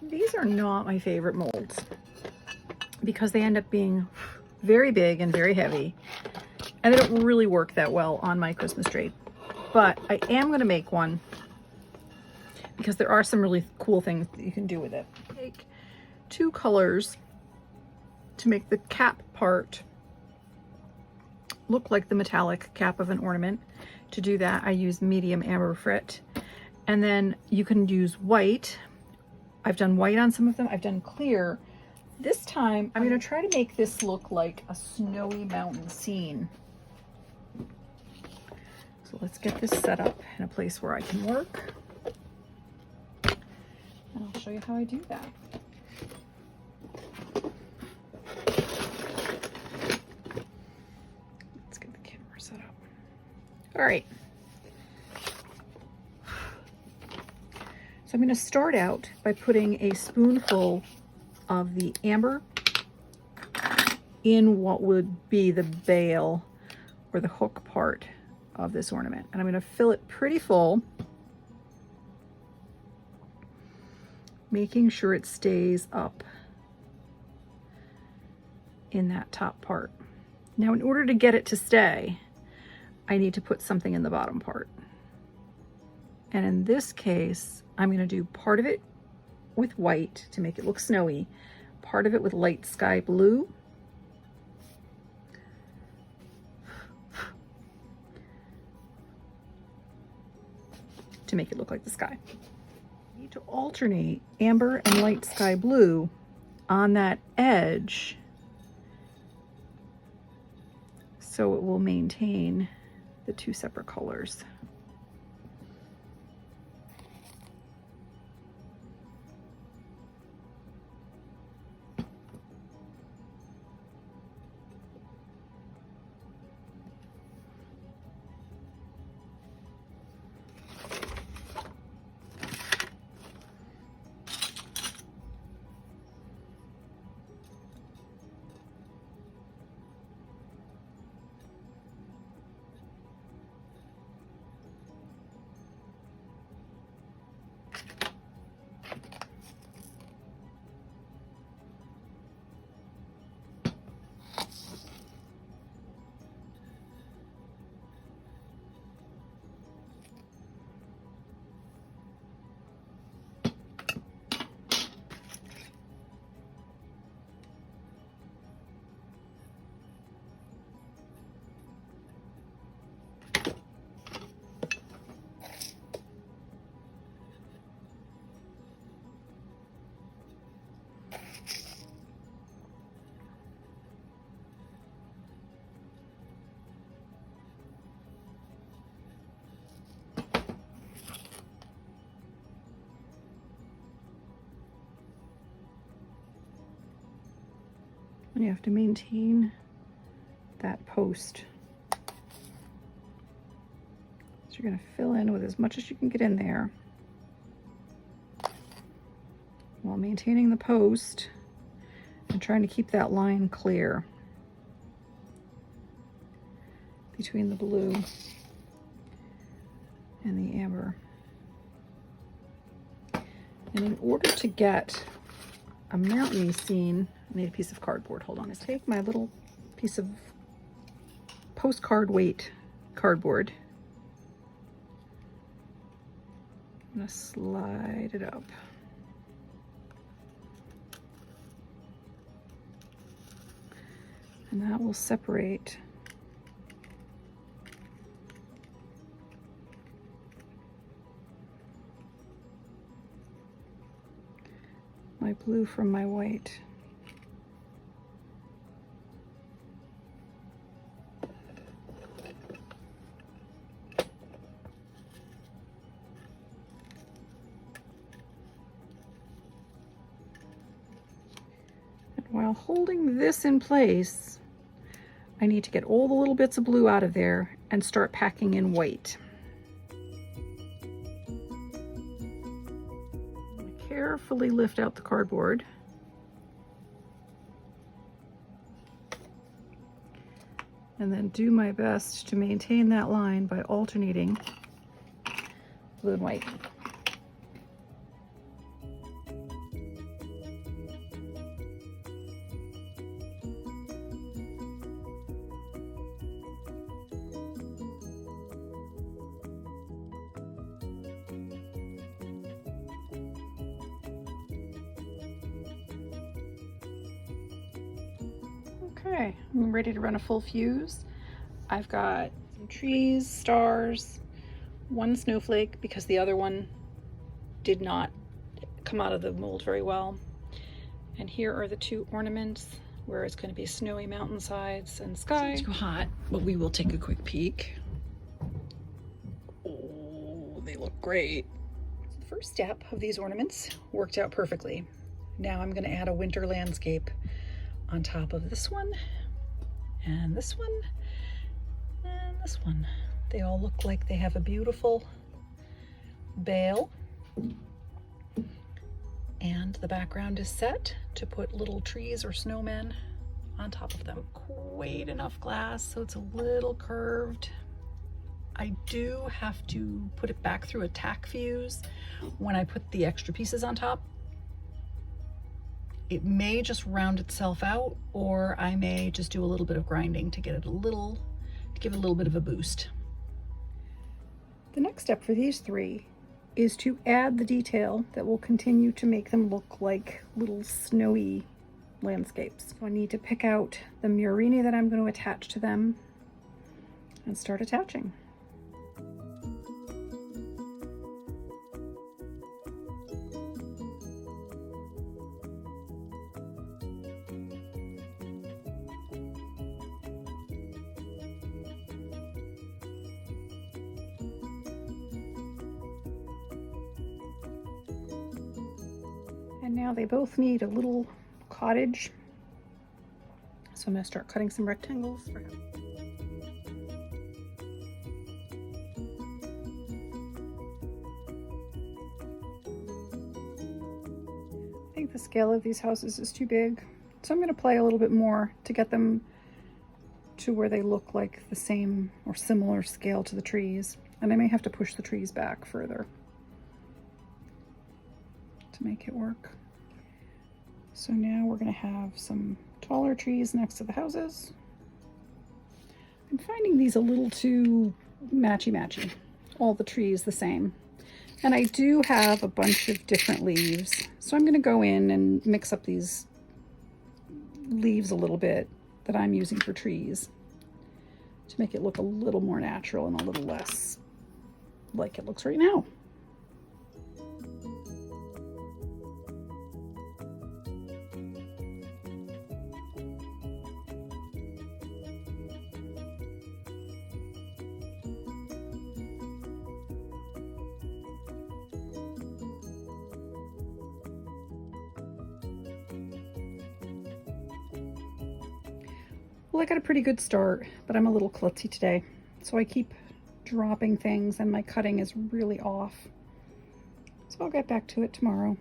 These are not my favorite molds because they end up being very big and very heavy, and they don't really work that well on my Christmas tree. But I am going to make one because there are some really cool things that you can do with it. Take two colors to make the cap part look like the metallic cap of an ornament. To do that, I use medium amber frit, and then you can use white. I've done white on some of them. I've done clear. This time, I'm going to try to make this look like a snowy mountain scene. So let's get this set up in a place where I can work. And I'll show you how I do that. Let's get the camera set up. All right. So I'm going to start out by putting a spoonful of the amber in what would be the bail or the hook part of this ornament. And I'm going to fill it pretty full, making sure it stays up in that top part. Now, in order to get it to stay, I need to put something in the bottom part. And in this case, I'm going to do part of it with white to make it look snowy, part of it with light sky blue, to make it look like the sky. You need to alternate amber and light sky blue on that edge so it will maintain the two separate colors. And you have to maintain that post. So you're going to fill in with as much as you can get in there while maintaining the post and trying to keep that line clear between the blue and the amber. And in order to get a mountainy scene, I need a piece of cardboard. Hold on. Let's take my little piece of postcard weight cardboard. I'm going to slide it up. And that will separate my blue from my white. And while holding this in place, I need to get all the little bits of blue out of there and start packing in white. Carefully lift out the cardboard. And then do my best to maintain that line by alternating blue and white. Okay, I'm ready to run a full fuse. I've got some trees, stars, one snowflake because the other one did not come out of the mold very well. And here are the two ornaments where it's going to be snowy mountainsides and sky. It's too hot, but we will take a quick peek. Oh, they look great. The first step of these ornaments worked out perfectly. Now I'm going to add a winter landscape on top of this one, and this one, and this one. They all look like they have a beautiful bale. And the background is set to put little trees or snowmen on top of them. Quite enough glass, so it's a little curved. I do have to put it back through a tack fuse when I put the extra pieces on top. It may just round itself out, or I may just do a little bit of grinding to get it to give it a little bit of a boost. The next step for these three is to add the detail that will continue to make them look like little snowy landscapes. So I need to pick out the murini that I'm going to attach to them and start attaching. And now they both need a little cottage. So I'm going to start cutting some rectangles. I think the scale of these houses is too big. So I'm going to play a little bit more to get them to where they look like the same or similar scale to the trees. And I may have to push the trees back further to make it work. So now we're going to have some taller trees next to the houses. I'm finding these a little too matchy-matchy. All the trees the same. And I do have a bunch of different leaves. So I'm going to go in and mix up these leaves a little bit that I'm using for trees to make it look a little more natural and a little less like it looks right now. Well, I got a pretty good start, but I'm a little klutzy today. So I keep dropping things and my cutting is really off. So I'll get back to it tomorrow.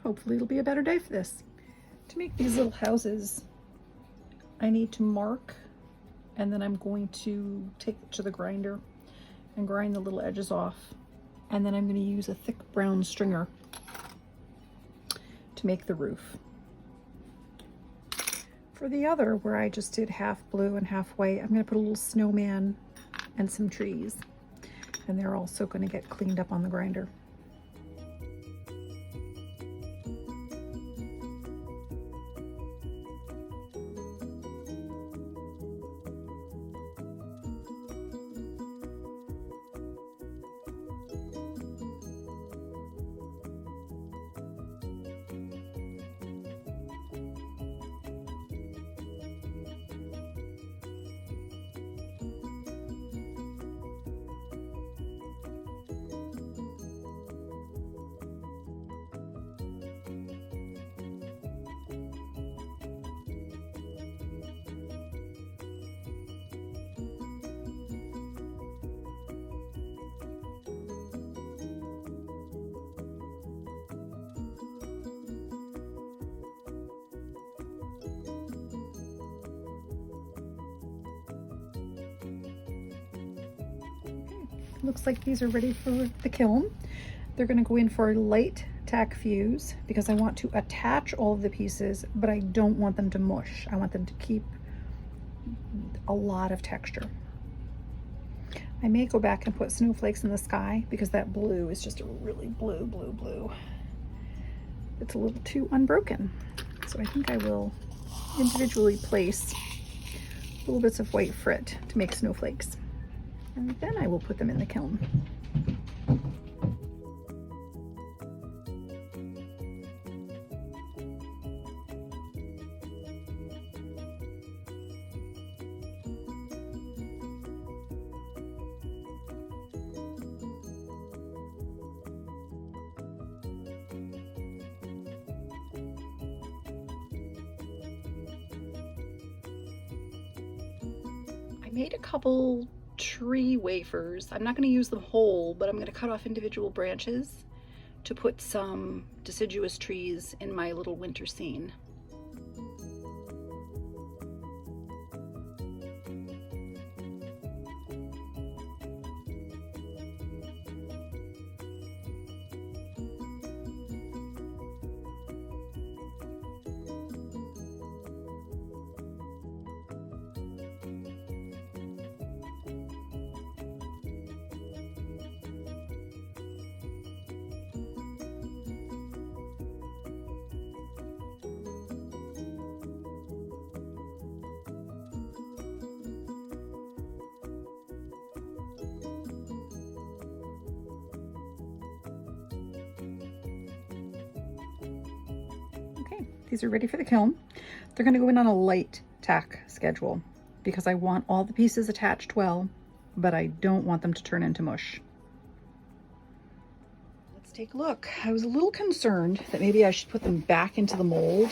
Hopefully it'll be a better day for this. To make these little houses, I need to mark, and then I'm going to take it to the grinder and grind the little edges off. And then I'm going to use a thick brown stringer to make the roof. For the other, where I just did half blue and half white, I'm going to put a little snowman and some trees. And they're also going to get cleaned up on the grinder. Looks like these are ready for the kiln. They're going to go in for a light tack fuse because I want to attach all of the pieces, but I don't want them to mush. I want them to keep a lot of texture. I may go back and put snowflakes in the sky because that blue is just a really blue. It's a little too unbroken. So I think I will individually place little bits of white frit to make snowflakes. And then I will put them in the kiln. Made a couple tree wafers. I'm not going to use them whole, but I'm going to cut off individual branches to put some deciduous trees in my little winter scene. Okay, these are ready for the kiln. They're going to go in on a light tack schedule because I want all the pieces attached well, but I don't want them to turn into mush. Let's take a look. I was a little concerned that maybe I should put them back into the mold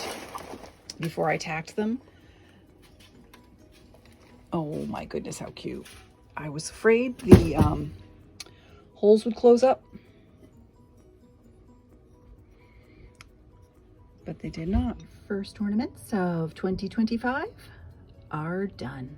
before I tacked them. Oh my goodness, how cute. I was afraid the holes would close up, but they did not. First ornaments of 2025 are done.